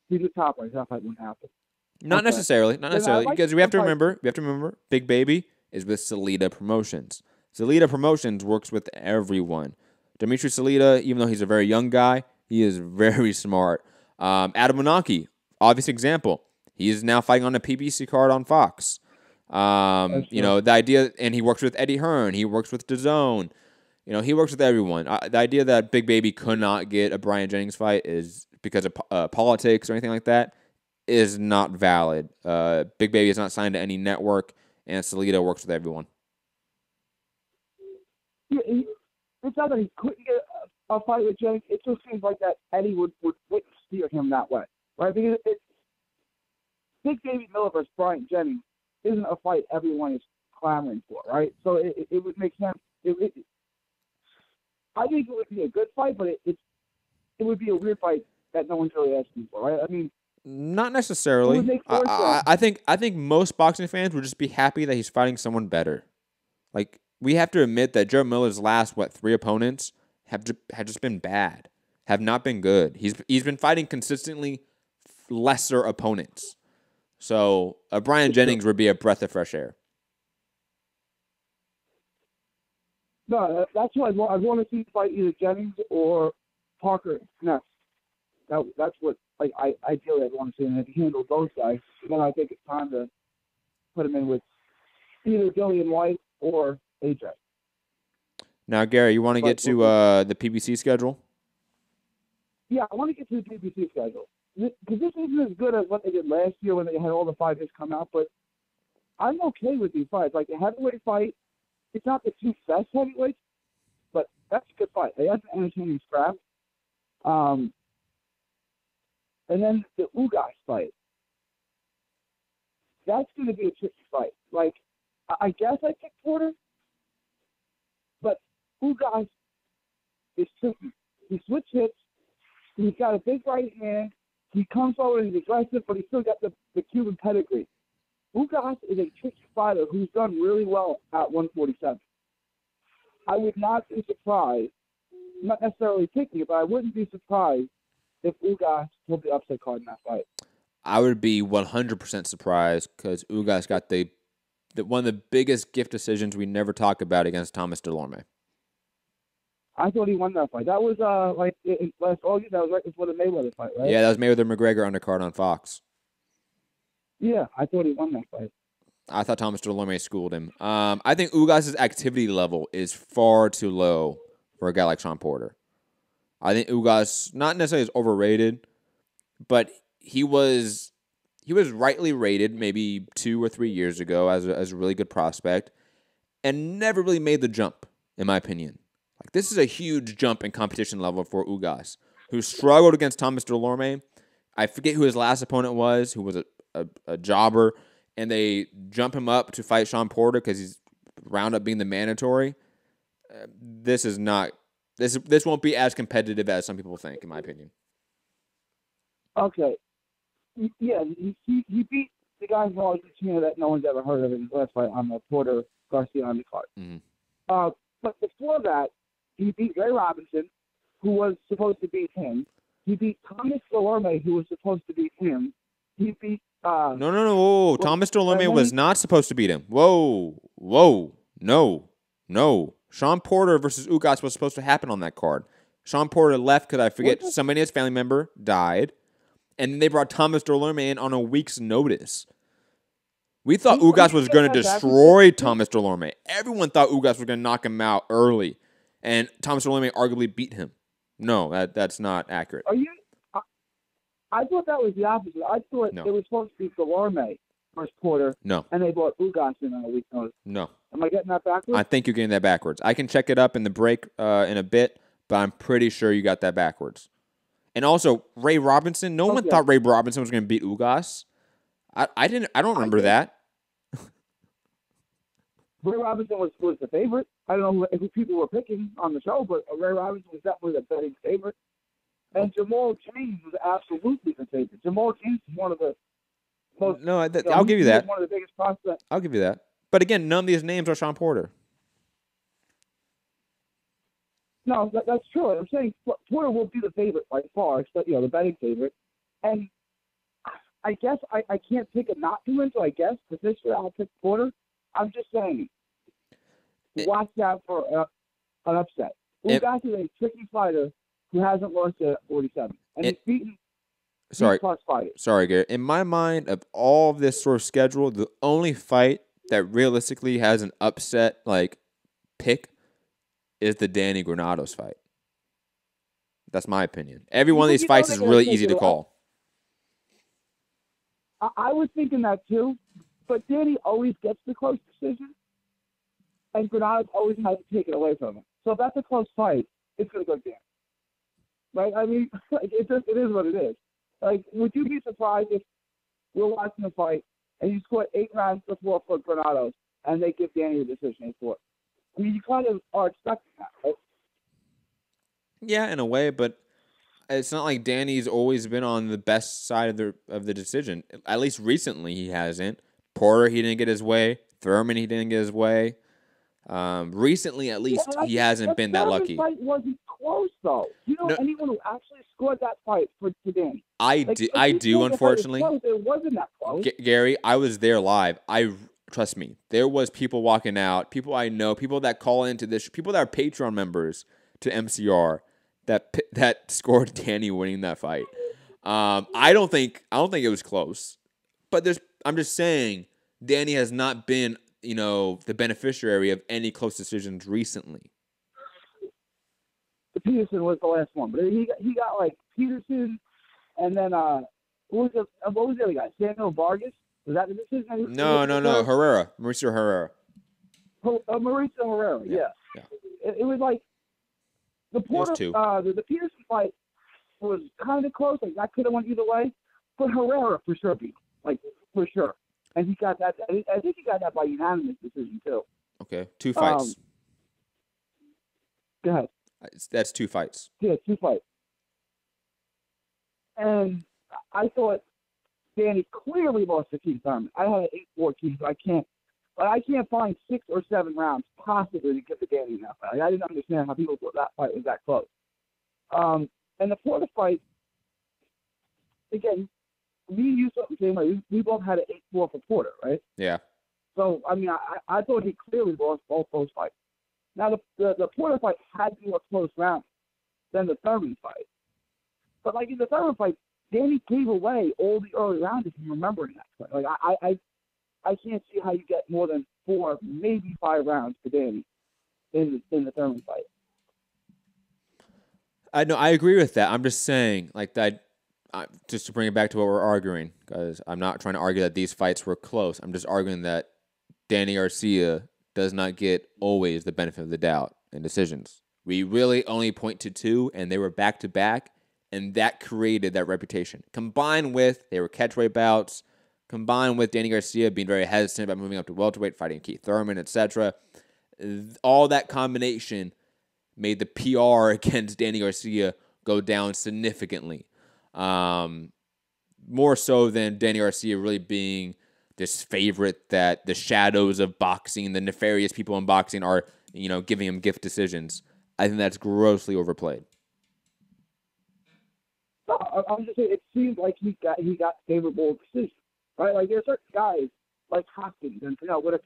He's a top rank. That fight wouldn't happen. Not necessarily, Like because we have to remember, Big Baby is with Salida Promotions. Salida Promotions works with everyone. Dimitri Salida, even though he's a very young guy, he is very smart. Adam Monaki, obvious example. He is now fighting on a PBC card on Fox. The idea, and he works with Eddie Hearn. He works with DAZN. He works with everyone. The idea that Big Baby could not get a Brian Jennings fight is because of politics or anything like that is not valid. Big Baby is not signed to any network, and Salida works with everyone. Yeah, it's not that he couldn't get a fight with Jennings. It just seems like that Eddie would steer him that way, right? Because Big Baby Miller versus Brian Jennings isn't a fight everyone is clamoring for, right? So it would make sense. I think it would be a good fight, but it would be a weird fight that no one's really asking for, right? I mean, not necessarily. I think most boxing fans would just be happy that he's fighting someone better. Like, we have to admit that Joe Miller's last 3 opponents have just been bad, have not been good. He's been fighting consistently lesser opponents. So Brian Jennings would be a breath of fresh air. No, that's what I'd want to see fight either Jennings or Parker next. That's what ideally I'd want to see. And if he handled those guys, then I think it's time to put him in with either Dillian White or AJ. Now, Gary, you want to get to the PBC schedule? Yeah, I want to get to the PBC schedule. Because this isn't as good as what they did last year when they had all the fighters come out, but I'm okay with these fights. Like the heavyweight fight, it's not the 2 best heavyweights, but that's a good fight. That's an entertaining scrap. And then the Ugas fight. That's going to be a tricky fight. Like, I guess I pick Porter, but Ugas is tricky. He switch hits. He's got a big right hand. He comes forward and he's aggressive, but he's still got the Cuban pedigree. Ugas is a tricky fighter who's done really well at 147. I would not be surprised, not necessarily picking it, but I wouldn't be surprised if Ugas pulled the upset card in that fight. I would be 100% surprised because Ugas got the one of the biggest gift decisions we never talk about against Thomas Delorme. I thought he won that fight. That was last August. That was right before the Mayweather fight, right? Yeah, that was Mayweather-McGregor undercard on Fox. Yeah, I thought he won that fight. I thought Thomas Delorme schooled him. I think Ugas' activity level is far too low for a guy like Sean Porter. I think Ugas, not necessarily is overrated, but he was rightly rated maybe 2 or 3 years ago as a really good prospect and never really made the jump, in my opinion. Like, this is a huge jump in competition level for Ugas, who struggled against Thomas Delorme. I forget who his last opponent was, who was a jobber, and they jump him up to fight Sean Porter because he's wound up being the mandatory. This won't be as competitive as some people think, in my opinion. Okay. Yeah, he beat the guy from Argentina that no one's ever heard of in his last fight on the Porter Garcia undercard. Mm-hmm. But before that, he beat Ray Robinson, who was supposed to beat him. He beat Thomas Delorme, who was supposed to beat him. He beat... No. Whoa. Thomas Delorme was not supposed to beat him. Whoa. No. Sean Porter versus Ugas was supposed to happen on that card. Sean Porter left because I forget somebody in his family member died. And then they brought Thomas Delorme in on a week's notice. We thought Ugas was going to destroy Thomas Delorme. Everyone thought Ugas was going to knock him out early. And Thomas Delorme arguably beat him. No, that's not accurate. I thought that was the opposite. I thought it was supposed to be Delorme versus Porter. No. And they brought Ugas in on a week's notice. No. Am I getting that backwards? I think you're getting that backwards. I can check it up in the break in a bit, but I'm pretty sure you got that backwards. And also, Ray Robinson. No one thought Ray Robinson was going to beat Ugas. I don't remember that. Ray Robinson was the favorite. I don't know who people were picking on the show, but Ray Robinson was definitely the betting favorite. And Jamal James was absolutely the favorite. Jamal James is one of the most. No, I'll give you that. One of the biggest prospects. I'll give you that. But again, none of these names are Sean Porter. No, that's true. I'm saying Porter will be the favorite by far, the betting favorite. And I guess I can't pick a not to win, so I guess for this year I'll pick Porter. I'm just saying, watch out for an upset. Usyk is a tricky fighter who hasn't lost at 47, and he's beaten plus fighters. Sorry, Gary. In my mind, of all of this sort of schedule, the only fight that realistically has an upset pick is the Danny Granados fight. That's my opinion. Every one of these fights is really easy to call. I was thinking that too, but Danny always gets the close decision, and Granados always has to take it away from him. So if that's a close fight, it's going to go Danny. Right? I mean, it is what it is. Would you be surprised if we're watching a fight and you score 8 rounds before for Granados and they give Danny the decision for it? I mean, you kind of are expecting that, right? Yeah, in a way, but it's not like Danny's always been on the best side of the decision. At least recently, he hasn't. Porter, he didn't get his way. Thurman, he didn't get his way. Recently, at least, he hasn't been that lucky. The fight wasn't close, though. You know anyone who actually scored that fight for Danny? I do, unfortunately. It wasn't that close. Gary, I was there live. Trust me, there was people walking out, people I know, people that call into this, people that are Patreon members to MCR that scored Danny winning that fight. I don't think it was close, but I'm just saying Danny has not been the beneficiary of any close decisions recently. Peterson was the last one, but he got Peterson, and then what was the other guy? Samuel Vargas. Was that the decision? No. Herrera. Mauricio Herrera. Mauricio Herrera, yeah. It was the Porter, the Peterson fight was kind of close. That could have went either way. But Herrera for sure beat him. For sure. And he got that. I think he got that by unanimous decision, too. Okay, 2 fights. Go ahead. That's 2 fights. Yeah, 2 fights. And I thought Danny clearly lost to Keith Thurman. I had an 8-4 Keith, but I can't find 6 or 7 rounds possibly to get the Danny in that fight. I didn't understand how people thought that fight was that close. And the Porter fight, again, me and you thought the same way. We both had an 8-4 for Porter, right? Yeah. So, I mean, I thought he clearly lost both those fights. Now, the Porter fight had more close rounds than the Thurman fight. But, in the Thurman fight, Danny gave away all the early rounds, if I'm remembering that fight. I can't see how you get more than 4, maybe 5 rounds for Danny in the Thurman fight. I agree with that. I'm just saying, that, just to bring it back to what we're arguing, because I'm not trying to argue that these fights were close. I'm just arguing that Danny Garcia does not get always the benefit of the doubt in decisions. We really only point to 2, and they were back-to-back, and that created that reputation. Combined with, they were catchweight bouts, combined with Danny Garcia being very hesitant about moving up to welterweight, fighting Keith Thurman, etc. All that combination made the PR against Danny Garcia go down significantly. More so than Danny Garcia really being this favorite that the shadows of boxing, the nefarious people in boxing are, giving him gift decisions. I think that's grossly overplayed. No, I'm just saying it seems like he got favorable decisions, right? There are certain guys like Hopkins and Whitaker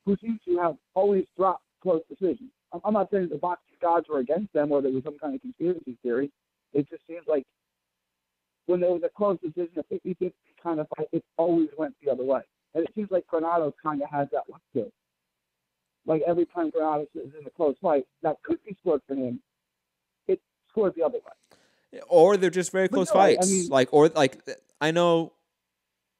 who seem to have always dropped close decisions. I'm not saying the boxing gods were against them or there was some kind of conspiracy theory. It just seems like when there was a close decision, a 50-50 kind of fight, it always went the other way. And it seems like Granados kind of has that one too. Every time Granados is in a close fight, that could be scored for him, it scores the other way. Or they're just very close fights. I know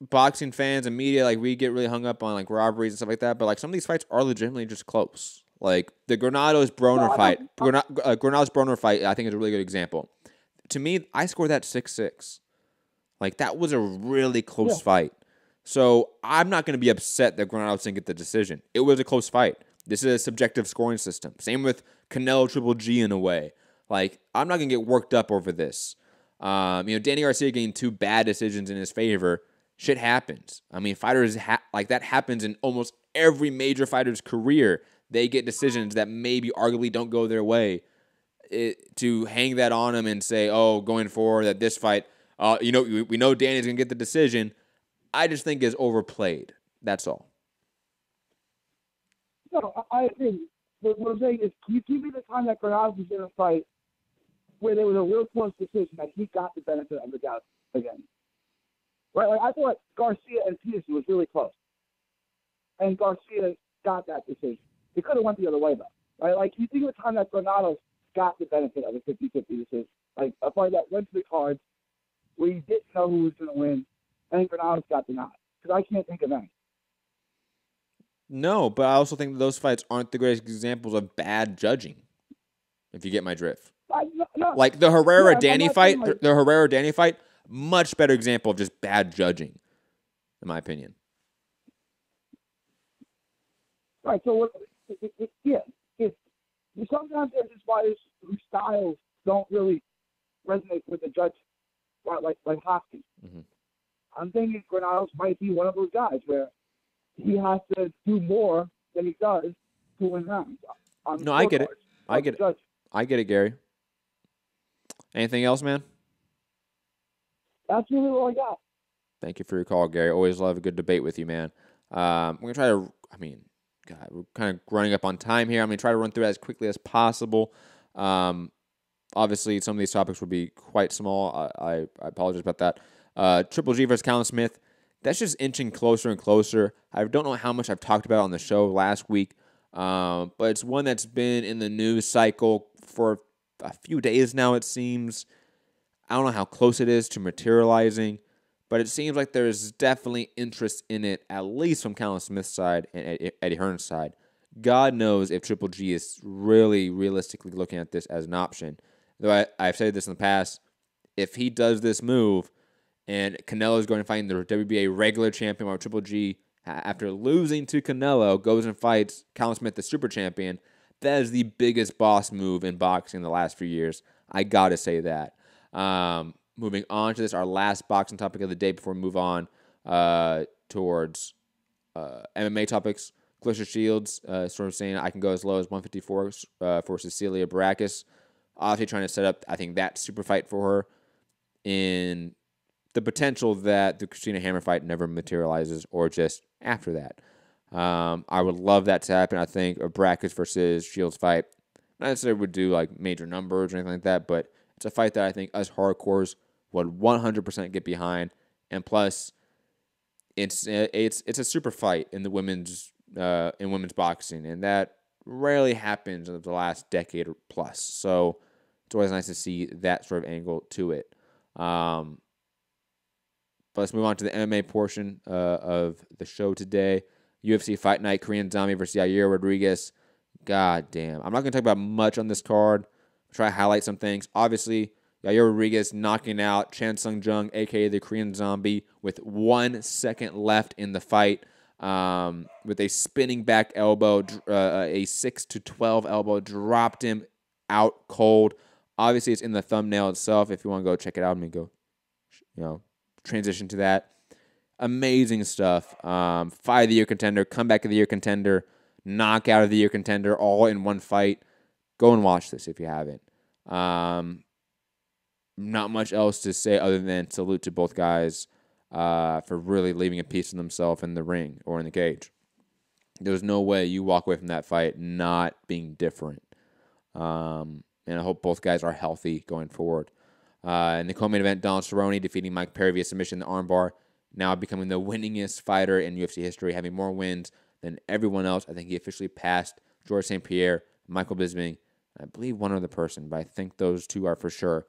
boxing fans and media, we get really hung up on robberies and stuff like that, but some of these fights are legitimately just close. The Granados-Broner fight. Granados-Broner fight, I think, is a really good example. To me, I scored that 6-6. That was a really close fight. So I'm not going to be upset that Granados didn't get the decision. It was a close fight. This is a subjective scoring system. Same with Canelo Triple G in a way. I'm not going to get worked up over this. Danny Garcia getting 2 bad decisions in his favor. Shit happens. I mean, fighters like that happens in almost every major fighter's career. They get decisions that maybe arguably don't go their way. To hang that on them and say, oh, going forward that this fight, we know Danny's going to get the decision, I just think is overplayed. That's all. No, I agree. But what I'm saying is, can you give me the time that Granados was in a fight where there was a real close decision that he got the benefit of the doubt again? Right? Like, I thought Garcia and Peterson was really close. And Garcia got that decision. It could have went the other way, though. Right? Like, you think of the time that Granados got the benefit of a 50-50 decision. Like, a fight that went to the cards where you didn't know who was going to win, and Granados got the nod. Because I can't think of any. No, but I also think that those fights aren't the greatest examples of bad judging, if you get my drift. Like the Herrera-Danny fight, the Herrera-Danny fight, much better example of just bad judging, in my opinion. Right, so sometimes there's just fighters whose styles don't really resonate with the judge, like Hopkins. Mm-hmm. I'm thinking Granados might be one of those guys where he has to do more than he does to win rounds. No, I get it. I get it, Gary. Anything else, man? That's really all I got. Thank you for your call, Gary. Always love a good debate with you, man. We're going to try to, God, we're kind of running up on time here. I'm going to try to run through it as quickly as possible. Obviously, some of these topics will be quite small. I apologize about that. Triple G versus Callum Smith. That's just inching closer and closer. I don't know how much I've talked about it on the show last week, but it's one that's been in the news cycle for a few days now, it seems. I don't know how close it is to materializing, but it seems like there's definitely interest in it, at least from Callum Smith's side and Eddie Hearn's side. God knows if Triple G is really realistically looking at this as an option. Though I've said this in the past, if he does this move, and Canelo is going to fight the WBA regular champion, while Triple G, after losing to Canelo, goes and fights Callum Smith, the super champion. That is the biggest boss move in boxing in the last few years. I got to say that. Moving on to this, our last boxing topic of the day before we move on towards MMA topics. Claressa Shields sort of saying I can go as low as 154 for Cecilia Barakas. Obviously trying to set up, I think, that super fight for her in the potential that the Christina Hammer fight never materializes or just after that. I would love that to happen. I think a Barakas versus Shields fight, not necessarily would do like major numbers or anything like that, but it's a fight that I think us hardcores would 100% get behind. And plus, it's a super fight in the women's boxing, and that rarely happens in the last decade or plus. So it's always nice to see that sort of angle to it. But let's move on to the MMA portion of the show today. UFC Fight Night, Korean Zombie versus Yair Rodriguez. God damn. I'm not going to talk about much on this card. I'll try to highlight some things. Obviously, Yair Rodriguez knocking out Chan Sung Jung, a.k.a. the Korean Zombie, with 1 second left in the fight. With a spinning back elbow, a 6-12 elbow, dropped him out cold. Obviously, it's in the thumbnail itself. If you want to go check it out, transition to that. Amazing stuff. Fight of the year contender, comeback of the year contender, knockout of the year contender, all in one fight. Go and watch this if you haven't. Not much else to say other than salute to both guys for really leaving a piece of themselves in the ring or in the cage. There's no way you walk away from that fight not being different. And I hope both guys are healthy going forward. In the co-main event, Donald Cerrone defeating Mike Perry via submission in the armbar, now becoming the winningest fighter in UFC history, having more wins than everyone else. I think he officially passed Georges St. Pierre, Michael Bisping, I believe one other person, but I think those two are for sure.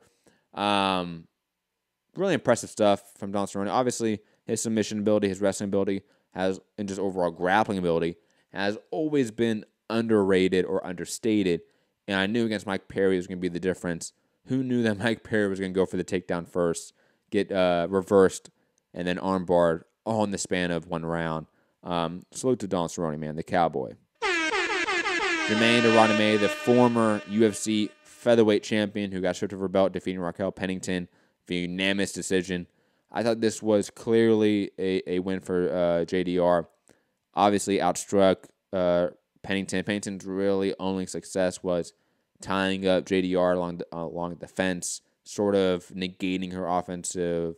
Really impressive stuff from Donald Cerrone. Obviously, his submission ability, his wrestling ability, and just overall grappling ability has always been underrated or understated. And I knew against Mike Perry was going to be the difference. Who knew that Mike Perry was going to go for the takedown first, get reversed, and then armbarred all in the span of one round? Salute to Donald Cerrone, man, the cowboy. Jermaine Duraname, the former UFC featherweight champion who got stripped of her belt, defeating Raquel Pennington via unanimous decision. I thought this was clearly a win for JDR. Obviously outstruck Pennington. Pennington's really only success was tying up JDR along the fence, sort of negating her offensive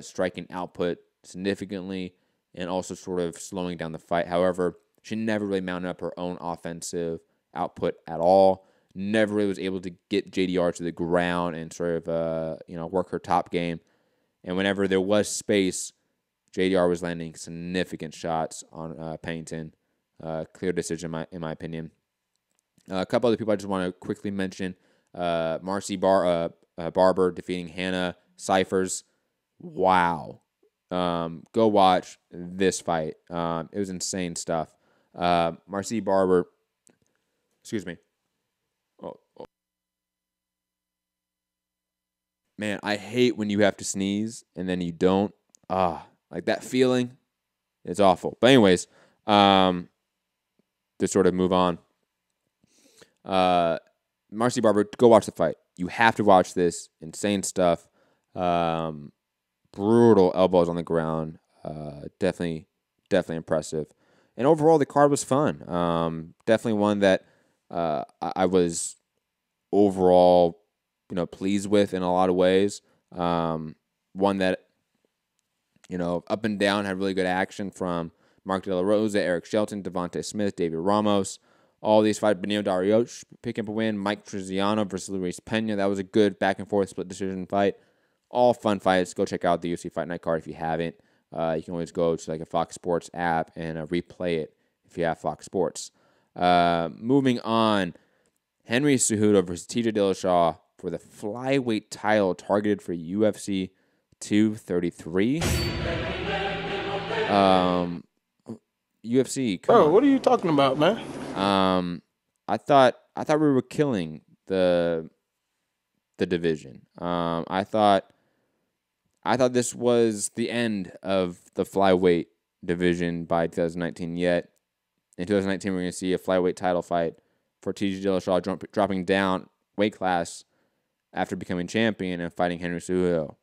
striking output significantly, and also sort of slowing down the fight. However, she never really mounted up her own offensive output at all. Never really was able to get JDR to the ground and sort of work her top game. And whenever there was space, JDR was landing significant shots on Pennington. Clear decision, in my opinion. A couple other people I just want to quickly mention. Marcy Barber defeating Hannah Cyphers. Wow. Go watch this fight. It was insane stuff. Marcy Barber, excuse me. Oh. Man, I hate when you have to sneeze and then you don't. Like that feeling, it's awful. But anyways, to sort of move on. Marcy Barber, go watch the fight. You have to watch this. Insane stuff. Brutal elbows on the ground. Definitely impressive. And overall, the card was fun. Definitely one that I was overall, pleased with in a lot of ways. One that, up and down had really good action from Mark De La Rosa, Eric Shelton, Devontae Smith, David Ramos. All these fights, Benio Dariush picking up a win. Mike Triziano versus Luis Pena. That was a good back-and-forth split decision fight. All fun fights. Go check out the UFC Fight Night card if you haven't. You can always go to a Fox Sports app and replay it if you have Fox Sports. Moving on, Henry Cejudo versus TJ Dillashaw for the flyweight title targeted for UFC 233. UFC, bro, what are you talking about, man? I thought we were killing the division. I thought this was the end of the flyweight division by 2019. Yet in 2019, we're going to see a flyweight title fight for TJ Dillashaw dropping down weight class after becoming champion and fighting Henry Cejudo.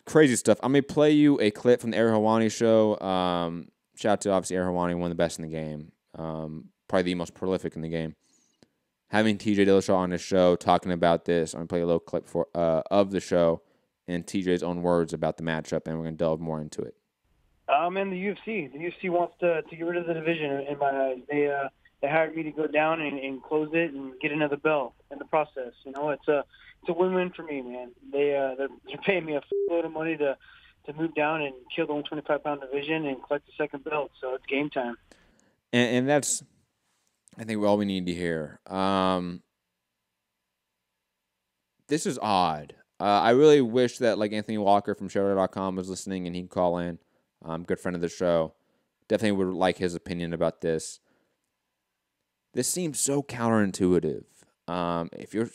Crazy stuff. I'm going to play you a clip from the Ariel Helwani show. Shout out to, obviously, Ariel Helwani, one of the best in the game. Probably the most prolific in the game. Having TJ Dillashaw on the show talking about this. I'm going to play a little clip of the show in TJ's own words about the matchup, and we're going to delve more into it. And the UFC wants to get rid of the division in my eyes. They hired me to go down and close it and get another belt in the process. It's a win-win for me, man. They're paying me a load of money to move down and kill the 125-pound division and collect the second belt. So it's game time. And that's, I think, all we need to hear. This is odd. I really wish that Anthony Walker from Showdown.com was listening and he'd call in. Good friend of the show. Definitely would like his opinion about this. This seems so counterintuitive. If you're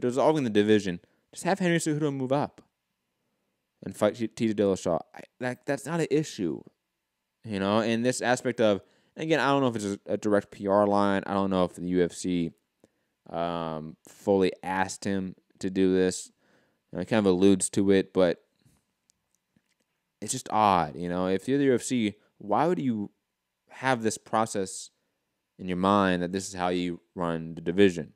dissolving the division, just have Henry Cejudo move up and fight TJ Dillashaw. That's not an issue, in this aspect of, again, I don't know if it's a direct PR line. I don't know if the UFC fully asked him to do this. It kind of alludes to it, but it's just odd. If you're the UFC, why would you have this process in your mind that this is how you run the division?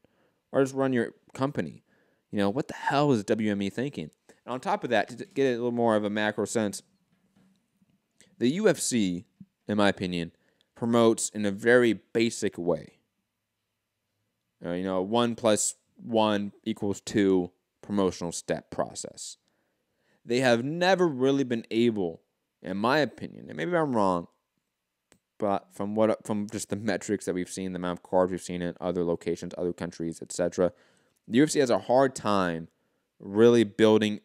Or just run your company? What the hell is WME thinking? And on top of that, to get a little more of a macro sense, the UFC, in my opinion, promotes in a very basic way. 1 + 1 = 2 promotional step process. They have never really been able, in my opinion, and maybe I'm wrong, but from just the metrics that we've seen, the amount of cards we've seen in other locations, other countries, etc., the UFC has a hard time really building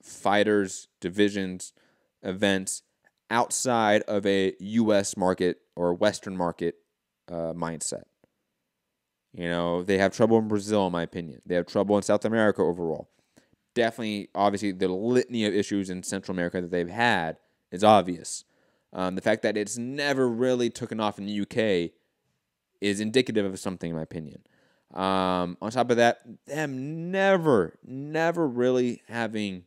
fighters, divisions, events outside of a U.S. market or Western market mindset. They have trouble in Brazil, in my opinion. They have trouble in South America overall. Definitely, obviously, the litany of issues in Central America that they've had is obvious. The fact that it's never really taken off in the UK is indicative of something, in my opinion. On top of that, them never really having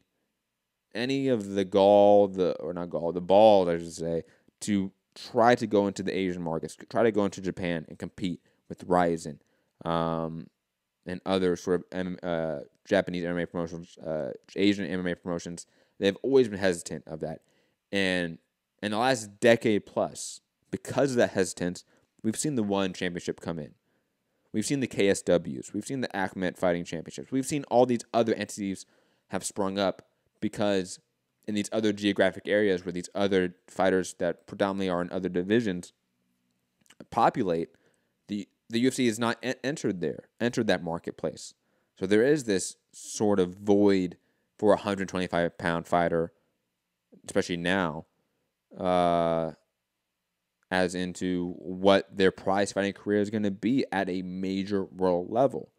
any of the balls, I should say, to try to go into the Asian markets, try to go into Japan and compete with Ryzen and other sort of Japanese MMA promotions, Asian MMA promotions. They've always been hesitant of that. And in the last decade plus, because of that hesitance, we've seen the ONE Championship come in. We've seen the KSWs. We've seen the Ahmed Fighting Championships. We've seen all these other entities have sprung up because in these other geographic areas where these other fighters that predominantly are in other divisions populate, the UFC has not entered that marketplace. So there is this sort of void for a 125-pound fighter, especially now, as into what their prize fighting career is going to be at a major world level.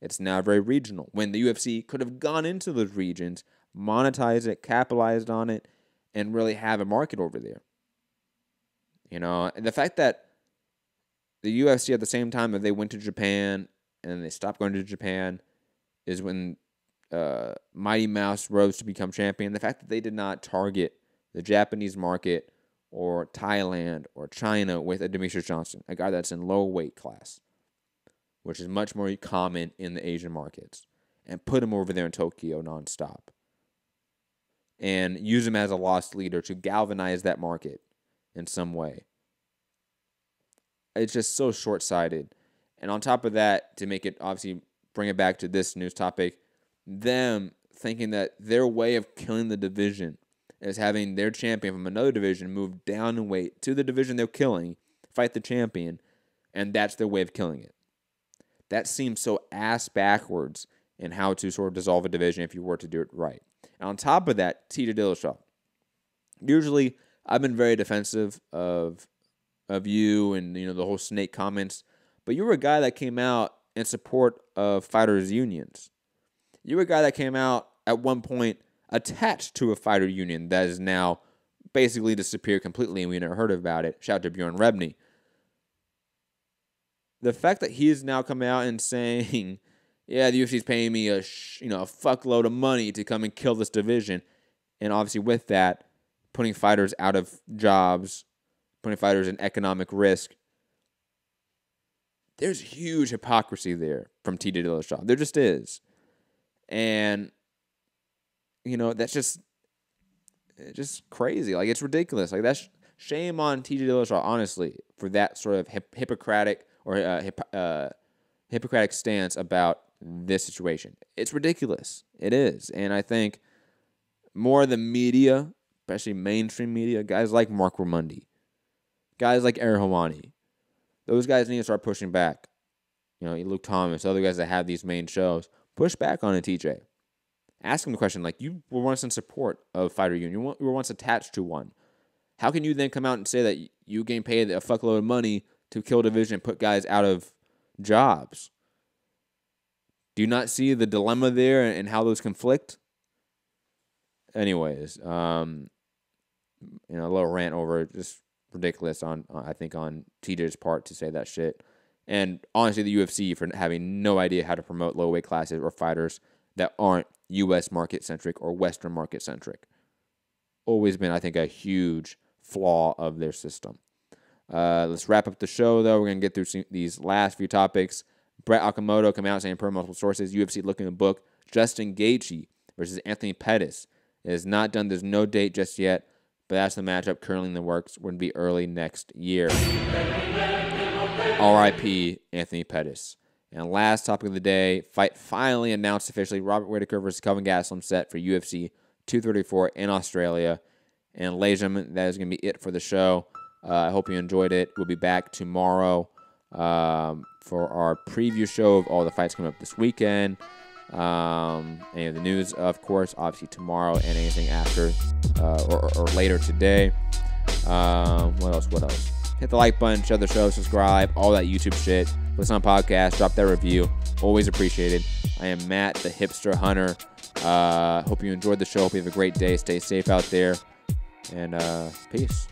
It's now very regional. When the UFC could have gone into those regions, monetized it, capitalized on it, and really have a market over there. You know, and the fact that the UFC at the same time that they went to Japan and they stopped going to Japan is when Mighty Mouse rose to become champion. The fact that they did not target the Japanese market or Thailand or China with a Demetrius Johnson, a guy that's in low weight class, which is much more common in the Asian markets, and put him over there in Tokyo nonstop. And use him as a lost leader to galvanize that market in some way. It's just so short-sighted. And on top of that, to make it, obviously, bring it back to this news topic, them thinking that their way of killing the division is having their champion from another division move down in weight to the division they're killing, fight the champion, and that's their way of killing it. That seems so ass backwards in how to sort of dissolve a division if you were to do it right. And on top of that, TJ Dillashaw. Usually, I've been very defensive of you and the whole snake comments, but you were a guy that came out in support of fighters' unions. You were a guy that came out at one point attached to a fighter union that is now basically disappeared completely, and we never heard about it. Shout out to Bjorn Rebney. The fact that he is now coming out and saying, yeah, the UFC is paying me a fuckload of money to come and kill this division, and obviously with that, putting fighters out of jobs, putting fighters in economic risk. There's huge hypocrisy there from TJ Dillashaw. There just is. And, that's just crazy. Like, it's ridiculous. Like, that's shame on TJ Dillashaw, honestly, for that sort of Hippocratic stance about this situation. It's ridiculous. It is. And I think more of the media, especially mainstream media, guys like Mark Raimondi, guys like Ariel Helwani, those guys need to start pushing back. Luke Thomas, other guys that have these main shows, push back on it, TJ. Ask him the question, like, you were once in support of fighter union. You were once attached to one. How can you then come out and say that you getting paid a fuckload of money to kill a division and put guys out of jobs? Do you not see the dilemma there and how those conflict? Anyways, a little rant over just ridiculous I think on TJ's part to say that shit. And honestly, the UFC for having no idea how to promote low weight classes or fighters that aren't U.S. market-centric or Western market-centric. Always been, I think, a huge flaw of their system. Let's wrap up the show, though. We're going to get through these last few topics. Brett Okamoto come out saying, per multiple sources, UFC looking to book Justin Gaethje versus Anthony Pettis. It is not done. There's no date just yet, but that's the matchup currently in the works. Would be early next year. R.I.P. Anthony Pettis. And last topic of the day, fight finally announced officially. Robert Whittaker versus Kelvin Gastelum set for UFC 234 in Australia. And ladies and gentlemen, that is going to be it for the show. I hope you enjoyed it. We'll be back tomorrow for our preview show of all the fights coming up this weekend. Any of the news, of course, obviously tomorrow and anything after or later today. What else? Hit the like button, share the show, subscribe, all that YouTube shit. Listen on podcast, drop that review. Always appreciated. I am Matt, the Hipster Hunter. Hope you enjoyed the show. Hope you have a great day. Stay safe out there. And peace.